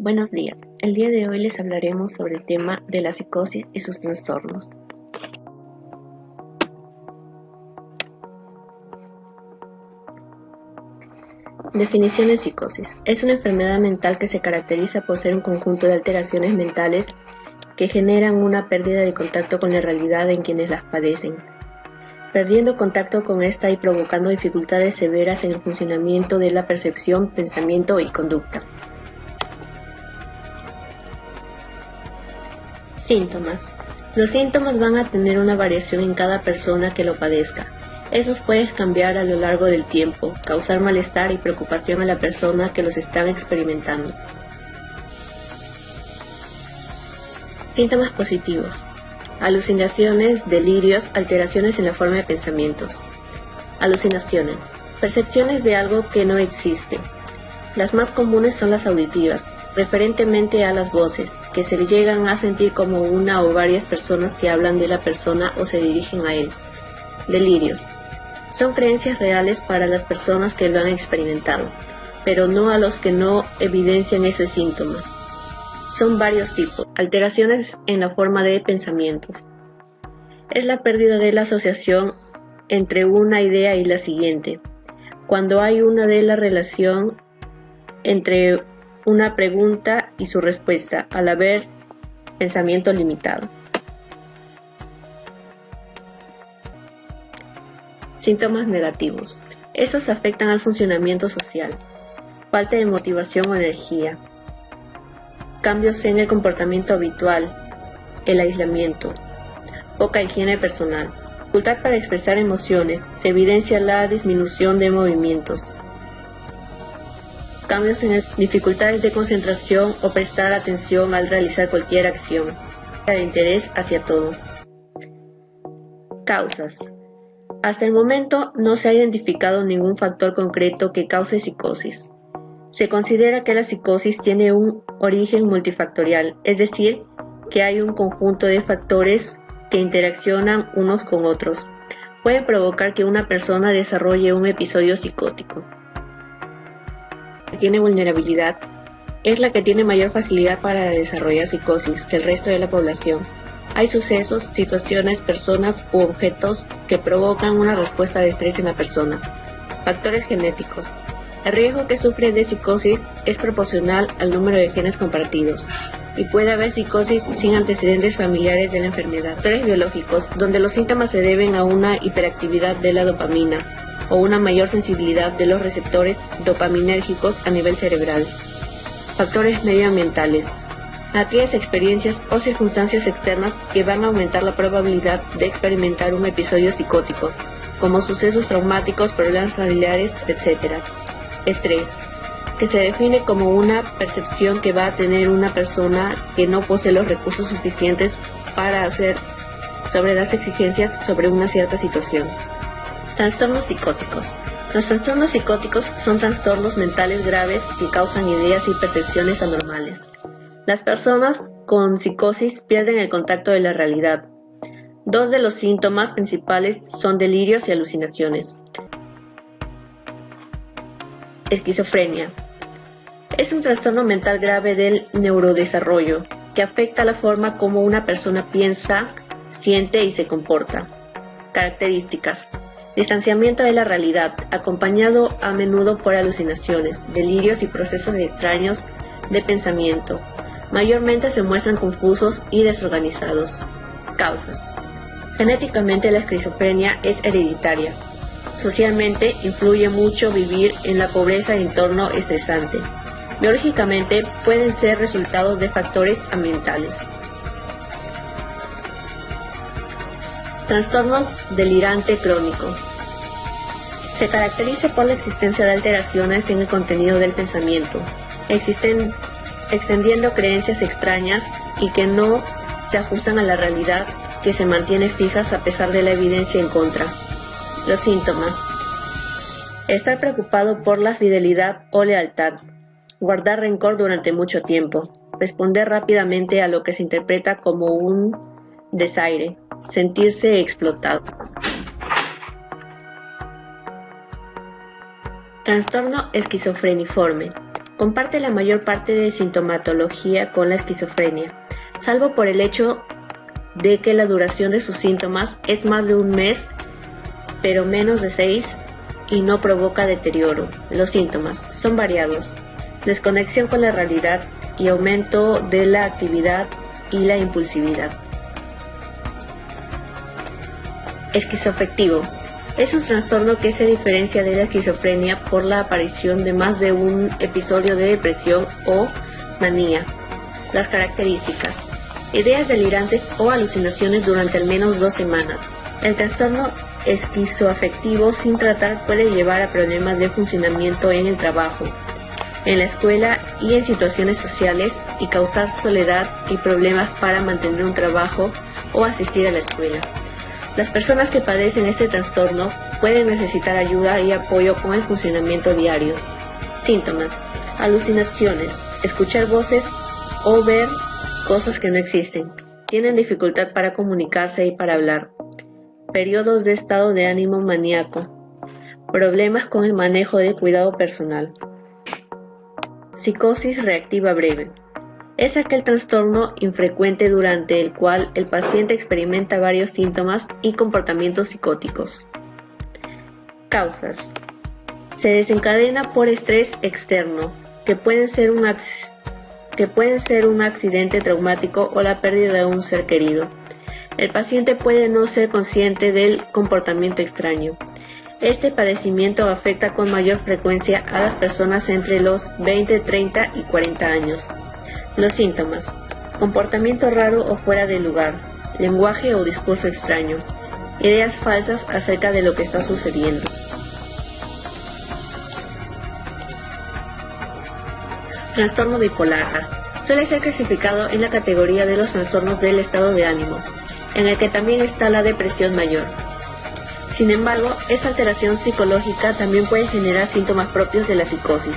Buenos días, el día de hoy les hablaremos sobre el tema de la psicosis y sus trastornos. Definición de psicosis. Es una enfermedad mental que se caracteriza por ser un conjunto de alteraciones mentales que generan una pérdida de contacto con la realidad en quienes las padecen, perdiendo contacto con esta y provocando dificultades severas en el funcionamiento de la percepción, pensamiento y conducta. Síntomas. Los síntomas van a tener una variación en cada persona que lo padezca. Esos pueden cambiar a lo largo del tiempo, causar malestar y preocupación a la persona que los está experimentando. Síntomas positivos. Alucinaciones, delirios, alteraciones en la forma de pensamientos. Alucinaciones. Percepciones de algo que no existe. Las más comunes son las auditivas, referentemente a las voces, que se llegan a sentir como una o varias personas que hablan de la persona o se dirigen a él. Delirios. Son creencias reales para las personas que lo han experimentado, pero no a los que no evidencian ese síntoma. Son varios tipos. Alteraciones en la forma de pensamientos. Es la pérdida de la asociación entre una idea y la siguiente, cuando hay una de la relación entre una pregunta y su respuesta, al haber pensamiento limitado. Síntomas negativos. Estos afectan al funcionamiento social, falta de motivación o energía, cambios en el comportamiento habitual, el aislamiento, poca higiene personal, dificultad para expresar emociones, se evidencia la disminución de movimientos, cambios en dificultades de concentración o prestar atención al realizar cualquier acción, de interés hacia todo. Causas. Hasta el momento no se ha identificado ningún factor concreto que cause psicosis. Se considera que la psicosis tiene un origen multifactorial, es decir, que hay un conjunto de factores que interaccionan unos con otros. Pueden provocar que una persona desarrolle un episodio psicótico. Que tiene vulnerabilidad es la que tiene mayor facilidad para desarrollar psicosis que el resto de la población. Hay sucesos, situaciones, personas u objetos que provocan una respuesta de estrés en la persona. Factores genéticos. El riesgo que sufre de psicosis es proporcional al número de genes compartidos y puede haber psicosis sin antecedentes familiares de la enfermedad. Factores biológicos, donde los síntomas se deben a una hiperactividad de la dopamina o una mayor sensibilidad de los receptores dopaminérgicos a nivel cerebral. Factores medioambientales. Aquellas experiencias o circunstancias externas que van a aumentar la probabilidad de experimentar un episodio psicótico, como sucesos traumáticos, problemas familiares, etc. Estrés, que se define como una percepción que va a tener una persona que no posee los recursos suficientes para hacer sobre las exigencias sobre una cierta situación. Trastornos psicóticos. Los trastornos psicóticos son trastornos mentales graves que causan ideas y percepciones anormales. Las personas con psicosis pierden el contacto de la realidad. Dos de los síntomas principales son delirios y alucinaciones. Esquizofrenia. Es un trastorno mental grave del neurodesarrollo que afecta la forma como una persona piensa, siente y se comporta. Características. Distanciamiento de la realidad, acompañado a menudo por alucinaciones, delirios y procesos extraños de pensamiento. Mayormente se muestran confusos y desorganizados. Causas. Genéticamente la esquizofrenia es hereditaria. Socialmente influye mucho vivir en la pobreza y entorno estresante. Biológicamente pueden ser resultados de factores ambientales. Trastornos delirante crónico. Se caracteriza por la existencia de alteraciones en el contenido del pensamiento, extendiendo creencias extrañas y que no se ajustan a la realidad, que se mantiene fijas a pesar de la evidencia en contra. Los síntomas. Estar preocupado por la fidelidad o lealtad. Guardar rencor durante mucho tiempo. Responder rápidamente a lo que se interpreta como un desaire. Sentirse explotado. Trastorno esquizofreniforme. Comparte la mayor parte de sintomatología con la esquizofrenia, salvo por el hecho de que la duración de sus síntomas es más de un mes, pero menos de 6 y no provoca deterioro. Los síntomas son variados: desconexión con la realidad y aumento de la actividad y la impulsividad. Esquizoafectivo. Es un trastorno que se diferencia de la esquizofrenia por la aparición de más de un episodio de depresión o manía. Las características: ideas delirantes o alucinaciones durante al menos 2 semanas. El trastorno esquizoafectivo sin tratar puede llevar a problemas de funcionamiento en el trabajo, en la escuela y en situaciones sociales, y causar soledad y problemas para mantener un trabajo o asistir a la escuela. Las personas que padecen este trastorno pueden necesitar ayuda y apoyo con el funcionamiento diario. Síntomas: alucinaciones, escuchar voces o ver cosas que no existen. Tienen dificultad para comunicarse y para hablar. Periodos de estado de ánimo maníaco. Problemas con el manejo del cuidado personal. Psicosis reactiva breve. Es aquel trastorno infrecuente durante el cual el paciente experimenta varios síntomas y comportamientos psicóticos. Causas: se desencadena por estrés externo, que pueden ser un accidente traumático o la pérdida de un ser querido. El paciente puede no ser consciente del comportamiento extraño. Este padecimiento afecta con mayor frecuencia a las personas entre los 20, 30 y 40 años. Los síntomas: comportamiento raro o fuera de lugar, lenguaje o discurso extraño, ideas falsas acerca de lo que está sucediendo. Trastorno bipolar. Suele ser clasificado en la categoría de los trastornos del estado de ánimo, en el que también está la depresión mayor. Sin embargo, esa alteración psicológica también puede generar síntomas propios de la psicosis,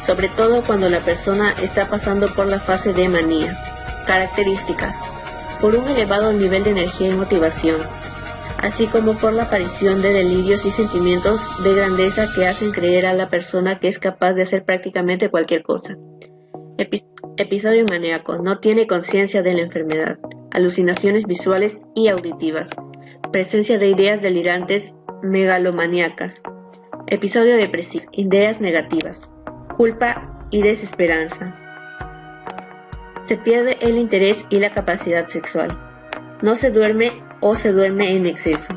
sobre todo cuando la persona está pasando por la fase de manía. Características: por un elevado nivel de energía y motivación, así como por la aparición de delirios y sentimientos de grandeza que hacen creer a la persona que es capaz de hacer prácticamente cualquier cosa. Episodio maníaco: no tiene conciencia de la enfermedad. Alucinaciones visuales y auditivas. Presencia de ideas delirantes megalomaníacas. Episodio depresivo: ideas negativas. Culpa y desesperanza. Se pierde el interés y la capacidad sexual. No se duerme o se duerme en exceso.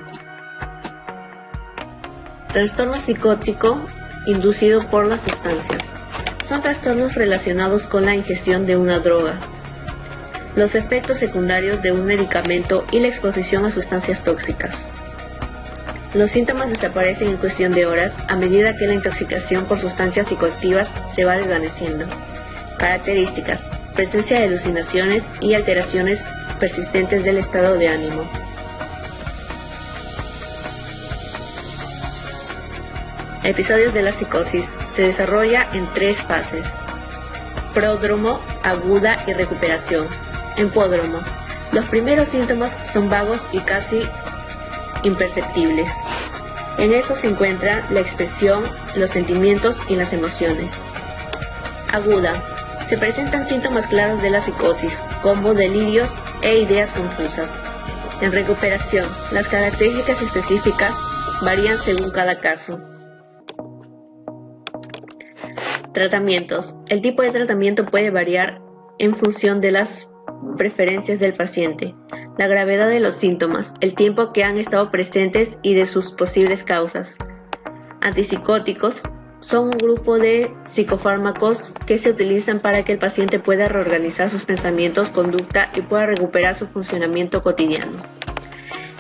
Trastorno psicótico inducido por las sustancias. Son trastornos relacionados con la ingestión de una droga, los efectos secundarios de un medicamento y la exposición a sustancias tóxicas. Los síntomas desaparecen en cuestión de horas a medida que la intoxicación por sustancias psicoactivas se va desvaneciendo. Características: presencia de alucinaciones y alteraciones persistentes del estado de ánimo. Episodios de la psicosis. Se desarrolla en 3 fases: pródromo, aguda y recuperación. En pródromo, los primeros síntomas son vagos y casi imperceptibles. En estos se encuentra la expresión, los sentimientos y las emociones. Aguda. Se presentan síntomas claros de la psicosis, como delirios e ideas confusas. En recuperación, las características específicas varían según cada caso. Tratamientos. El tipo de tratamiento puede variar en función de las preferencias del paciente, la gravedad de los síntomas, el tiempo que han estado presentes y de sus posibles causas. Antipsicóticos son un grupo de psicofármacos que se utilizan para que el paciente pueda reorganizar sus pensamientos, conducta y pueda recuperar su funcionamiento cotidiano.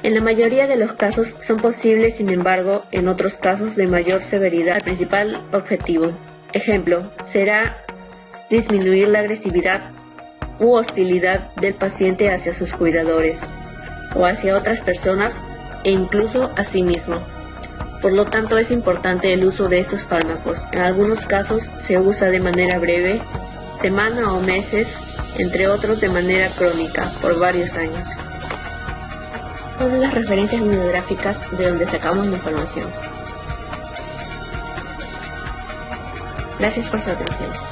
En la mayoría de los casos son posibles, sin embargo, en otros casos de mayor severidad, el principal objetivo, ejemplo, será disminuir la agresividad u hostilidad del paciente hacia sus cuidadores o hacia otras personas e incluso a sí mismo. Por lo tanto, es importante el uso de estos fármacos. En algunos casos se usa de manera breve, semana o meses, entre otros de manera crónica, por varios años. Son las referencias bibliográficas de donde sacamos la información. Gracias por su atención.